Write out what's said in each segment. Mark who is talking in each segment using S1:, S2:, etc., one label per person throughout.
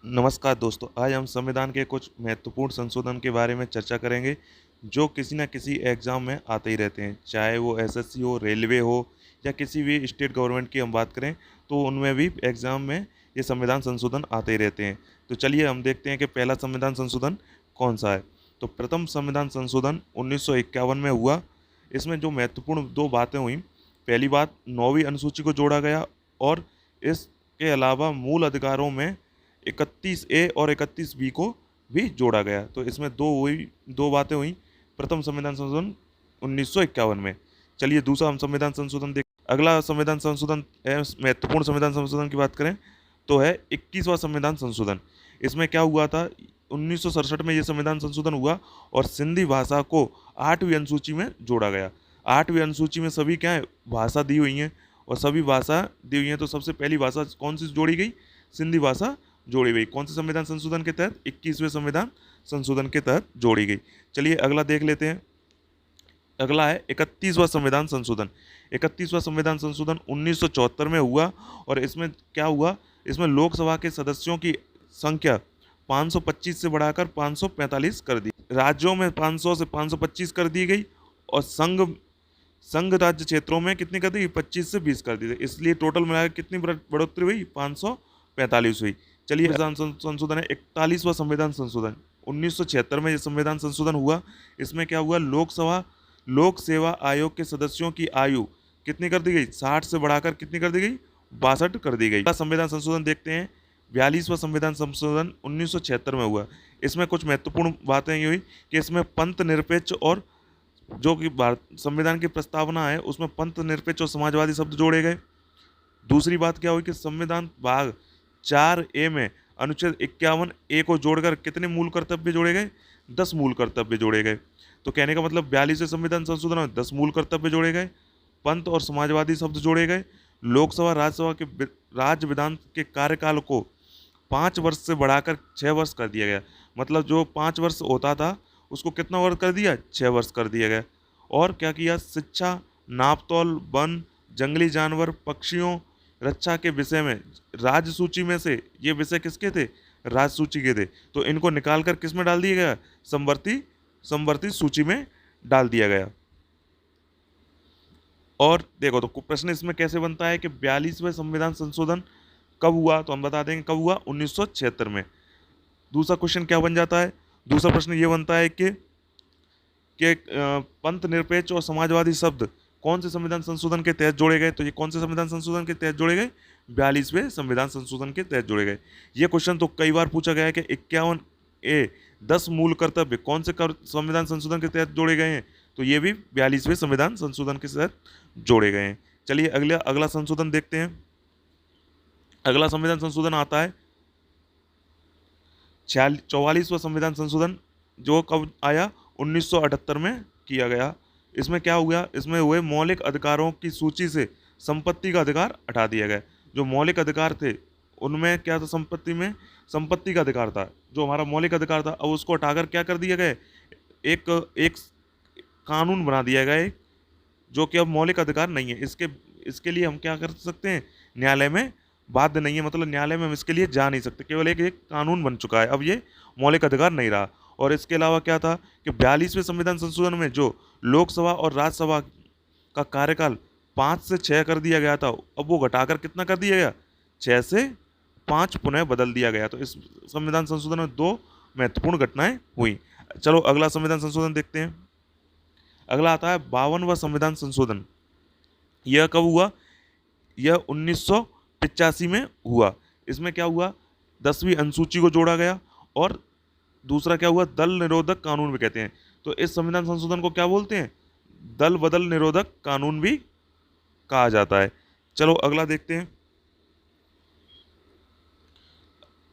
S1: नमस्कार दोस्तों, आज हम संविधान के कुछ महत्वपूर्ण संशोधन के बारे में चर्चा करेंगे, जो किसी न किसी एग्ज़ाम में आते ही रहते हैं। चाहे वो एसएससी हो, रेलवे हो या किसी भी स्टेट गवर्नमेंट की हम बात करें, तो उनमें भी एग्ज़ाम में ये संविधान संशोधन आते ही रहते हैं। तो चलिए हम देखते हैं कि पहला संविधान संशोधन कौन-सा है। तो प्रथम संविधान संशोधन 1951 में हुआ। इसमें जो महत्वपूर्ण 2 बातें हुईं, पहली बात 9वीं अनुसूची को जोड़ा गया और इसके अलावा मूल अधिकारों में 31 ए और 31 बी को भी जोड़ा गया। तो इसमें 2 बातें हुई प्रथम संविधान संशोधन 1951 में। चलिए दूसरा हम संविधान संशोधन देख अगला संविधान संशोधन महत्वपूर्ण संविधान संशोधन की बात करें तो है 21वां संविधान संशोधन। इसमें क्या हुआ था, 1967 में ये संविधान संशोधन हुआ और सिंधी भाषा को 8वीं अनुसूची में जोड़ा गया। 8वीं अनुसूची में सभी क्या है, भाषा दी हुई हैं और सभी भाषा दी हुई हैं। तो सबसे पहली भाषा कौन सी जोड़ी गई, सिंधी भाषा जोड़ी गई। कौन से संविधान संशोधन के तहत, 21वें संविधान संशोधन के तहत जोड़ी गई। चलिए अगला देख लेते हैं। अगला है 31वां संविधान संशोधन। 31वां संविधान संशोधन 1974 में हुआ और इसमें क्या हुआ, इसमें लोकसभा के सदस्यों की संख्या 525 से बढ़ाकर 545 कर दी। राज्यों में 500 से 525 कर दी गई और संघ राज्य क्षेत्रों में कितनी कर दी, 25 से 20 कर दी गई। इसलिए टोटल मिलाकर कितनी बढ़ोतरी हुई, 545 हुई। चलिए संविधान संशोधन है 41वां संविधान संशोधन। 1976 में यह संविधान संशोधन हुआ। इसमें क्या हुआ, लोक सेवा आयोग के सदस्यों की आयु कितनी कर दी गई, 60 से बढ़ाकर कितनी कर दी गई, 62 कर दी गई। संविधान संशोधन देखते हैं, 42वां संविधान संशोधन 1976 में हुआ। इसमें कुछ महत्वपूर्ण बातें ये हुई कि इसमें पंथ निरपेक्ष और जो कि भारत संविधान की प्रस्तावना है उसमें पंथ निरपेक्ष और समाजवादी शब्द जोड़े गए। दूसरी बात क्या हुई कि संविधान भाग 4 ए में अनुच्छेद 51 ए को जोड़कर कितने मूल कर्तव्य जोड़े गए, 10 मूल कर्तव्य जोड़े गए। तो कहने का मतलब 42वें संविधान संशोधन में 10 मूल कर्तव्य जोड़े गए, पंथ और समाजवादी शब्द जोड़े गए, लोकसभा राज्यसभा के राज्य विधान के कार्यकाल को 5 वर्ष से बढ़ाकर 6 वर्ष कर दिया गया। मतलब जो 5 वर्ष होता था उसको कितना वर्ष कर दिया, 6 वर्ष कर दिया गया। और क्या किया, शिक्षा, नापतोल, वन, जंगली जानवर, पक्षियों, रक्षा के विषय में राज्य सूची में से ये विषय किसके थे, राज्य सूची के थे। तो इनको निकालकर किस में डाल दिया गया, समवर्ती सूची में डाल दिया गया। और देखो तो प्रश्न इसमें कैसे बनता है कि 42वें संविधान संशोधन कब हुआ, तो हम बता देंगे कब हुआ, 1976 में। दूसरा क्वेश्चन क्या बन जाता है, दूसरा प्रश्न ये बनता है कि पंथ निरपेक्ष और समाजवादी शब्द कौन से संविधान संशोधन के तहत जोड़े गए। तो ये कौन से संविधान संशोधन के तहत जोड़े गए, 42वें संविधान संशोधन के तहत जोड़े गए। ये क्वेश्चन तो कई बार पूछा गया है कि 51 ए 10 मूल कर्तव्य कौन से संविधान संशोधन के तहत जोड़े गए हैं। तो ये भी 42वें संविधान संशोधन के तहत जोड़े गए हैं। चलिए अगला संशोधन देखते हैं। अगला संविधान संशोधन आता है 44वां संविधान संशोधन, जो कब आया, 1978 में किया गया। इसमें क्या हुआ, इसमें हुए मौलिक अधिकारों की सूची से संपत्ति का अधिकार हटा दिया गया। जो मौलिक अधिकार थे उनमें क्या था, संपत्ति का अधिकार था, जो हमारा मौलिक अधिकार था, अब उसको हटाकर क्या कर दिया गया, एक कानून बना दिया गया है जो कि अब मौलिक अधिकार नहीं है। इसके लिए हम क्या कर सकते हैं, न्यायालय में बाध्य नहीं है, मतलब न्यायालय में हम इसके लिए जा नहीं सकते, केवल एक कानून बन चुका है, अब ये मौलिक अधिकार नहीं रहा। और इसके अलावा क्या था कि 42वें संविधान संशोधन में जो लोकसभा और राज्यसभा का कार्यकाल 5 से 6 कर दिया गया था, अब वो घटाकर कितना कर दिया गया, 6 से 5 पुनः बदल दिया गया। तो इस संविधान संशोधन में 2 महत्वपूर्ण घटनाएं हुई। चलो अगला संविधान संशोधन देखते हैं। अगला आता है 52वां संविधान संशोधन। यह कब हुआ, यह 1985 में हुआ। इसमें क्या हुआ, 10वीं अनुसूची को जोड़ा गया और दूसरा क्या हुआ, दल निरोधक कानून भी कहते हैं। तो इस संविधान संशोधन को क्या बोलते हैं, दल बदल निरोधक कानून भी कहा जाता है। चलो अगला देखते हैं।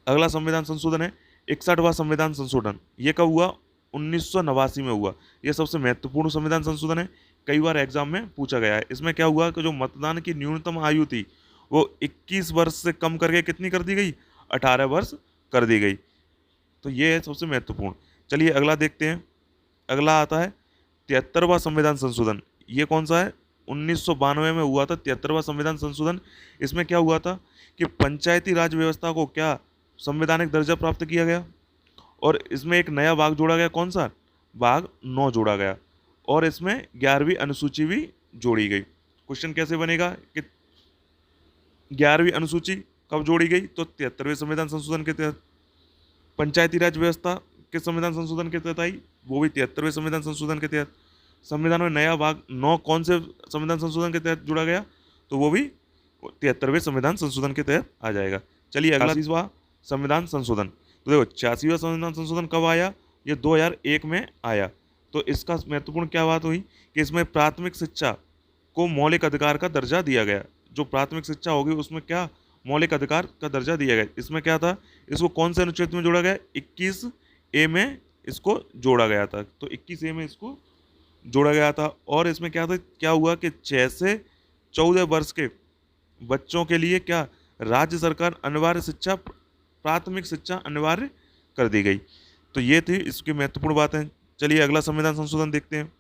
S1: अगला संविधान संशोधन है 61वां संविधान संशोधन। ये कब हुआ, 1989 में हुआ। यह सबसे महत्वपूर्ण संविधान संशोधन है, कई बार एग्जाम में पूछा गया है। इसमें क्या हुआ कि जो मतदान की न्यूनतम आयु थी वो 21 वर्ष से कम करके कितनी कर दी गई, 18 वर्ष कर दी गई। तो ये है सबसे महत्वपूर्ण। चलिए अगला देखते हैं। अगला आता है 73वां संविधान संशोधन। ये कौन सा है, 1992 में हुआ था 73वां संविधान संशोधन। इसमें क्या हुआ था कि पंचायती राज व्यवस्था को क्या संवैधानिक दर्जा प्राप्त किया गया और इसमें एक नया भाग जोड़ा गया, कौन सा? भाग 9 जोड़ा गया और इसमें 11वीं अनुसूची भी जोड़ी गई। क्वेश्चन कैसे बनेगा कि 11वीं अनुसूची कब जोड़ी गई? तो 73वें संविधान संशोधन के तहत। पंचायती राज व्यवस्था के संविधान संशोधन के तहत आई, वो भी 73वें संविधान संशोधन के तहत। संविधान में नया भाग 9 कौन से संविधान संशोधन के तहत जुड़ा गया? तो वो भी 73वें संविधान संशोधन के तहत आ जाएगा। चलिए अगला 86वां संविधान संशोधन। तो देखो 86वां संविधान संशोधन कब आया? ये 2001 में आया। तो इसका महत्वपूर्ण क्या बात हुई कि इसमें प्राथमिक शिक्षा को मौलिक अधिकार का दर्जा दिया गया। जो प्राथमिक शिक्षा होगी उसमें क्या मौलिक अधिकार का दर्जा दिया गया। इसमें क्या था, इसको कौन से अनुच्छेद में जोड़ा गया? 21A में इसको जोड़ा गया था। तो 21A में इसको जोड़ा गया था और इसमें क्या था, क्या हुआ कि 6 से 14 वर्ष के बच्चों के लिए क्या राज्य सरकार अनिवार्य शिक्षा, प्राथमिक शिक्षा अनिवार्य कर दी गई। तो ये थी इसकी महत्वपूर्ण बातें। चलिए अगला संविधान संशोधन देखते हैं।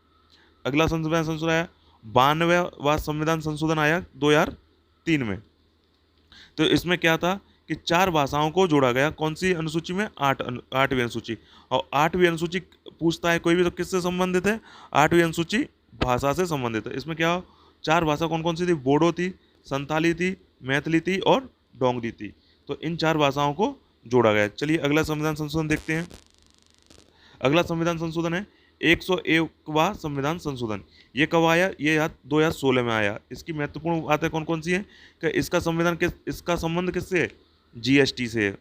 S1: अगला संविधान संशोधन आया 92वां संविधान संशोधन आया 2003 में। तो इसमें क्या था कि 4 भाषाओं को जोड़ा गया। कौन सी अनुसूची में? 8वीं अनुसूची। और 8वीं अनुसूची पूछता है कोई भी तो किससे संबंधित है? 8वीं अनुसूची भाषा से संबंधित है। इसमें क्या 4 भाषा कौन कौन सी थी? बोडो थी, संथाली थी, मैथिली थी और डोंगरी थी। तो इन 4 भाषाओं को जोड़ा गया। चलिए अगला संविधान संशोधन देखते हैं। अगला संविधान संशोधन है 101वां संविधान संशोधन। ये कब आया? ये 2016 में आया। इसकी महत्वपूर्ण बातें कौन कौन सी हैं कि इसका इसका संबंध किससे है? जीएसटी से है।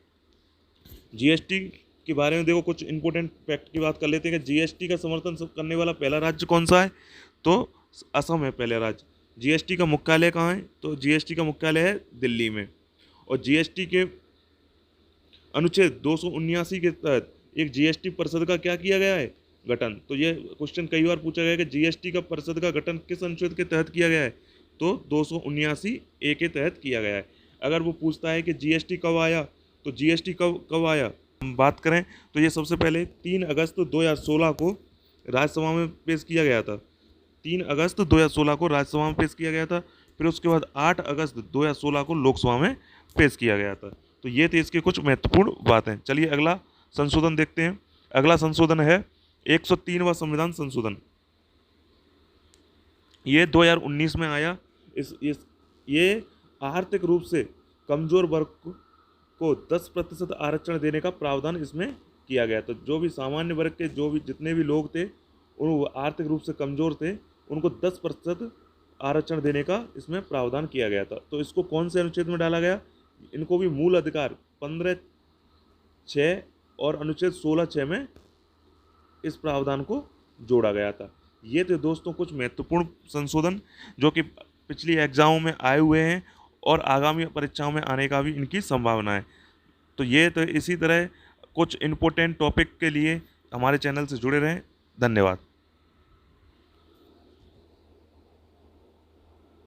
S1: जीएसटी के बारे में देखो कुछ इंपॉर्टेंट फैक्ट की बात कर लेते हैं कि जीएसटी का समर्थन करने वाला पहला राज्य कौन सा है? तो असम है पहला राज्य। जीएसटी का मुख्यालय कहाँ है? तो जीएसटी का मुख्यालय है दिल्ली में। और जीएसटी के अनुच्छेद 279 के तहत एक जीएसटी परिषद का क्या किया गया है? गठन। तो ये क्वेश्चन कई बार पूछा गया कि जीएसटी का परिषद का गठन किस अनुच्छेद के तहत किया गया है? तो 279A के तहत किया गया है। अगर वो पूछता है कि जीएसटी कब आया, तो जीएसटी कब आया हम बात करें तो ये सबसे पहले 3 अगस्त 2016 को राज्यसभा में पेश किया गया था। 3 अगस्त 2016 को राज्यसभा में पेश किया गया था। फिर उसके बाद 8 अगस्त 2016 को लोकसभा में पेश किया गया था। तो ये थे इसके कुछ महत्वपूर्ण बातें। चलिए अगला संशोधन देखते हैं। अगला संशोधन है 103वां संविधान संशोधन। ये 2019 में आया। ये आर्थिक रूप से कमजोर वर्ग को 10% आरक्षण देने का प्रावधान इसमें किया गया। तो जो भी सामान्य वर्ग के जितने भी लोग थे वो आर्थिक रूप से कमजोर थे, उनको 10% आरक्षण देने का इसमें प्रावधान किया गया था। तो इसको कौन से अनुच्छेद में डाला गया? इनको भी मूल अधिकार 15(6) और अनुच्छेद 16(6) में इस प्रावधान को जोड़ा गया था। ये थे दोस्तों कुछ महत्वपूर्ण संशोधन जो कि पिछली एग्जामों में आए हुए हैं और आगामी परीक्षाओं में आने का भी इनकी संभावना है। तो ये तो इसी तरह कुछ इम्पोर्टेंट टॉपिक के लिए हमारे चैनल से जुड़े रहें। धन्यवाद।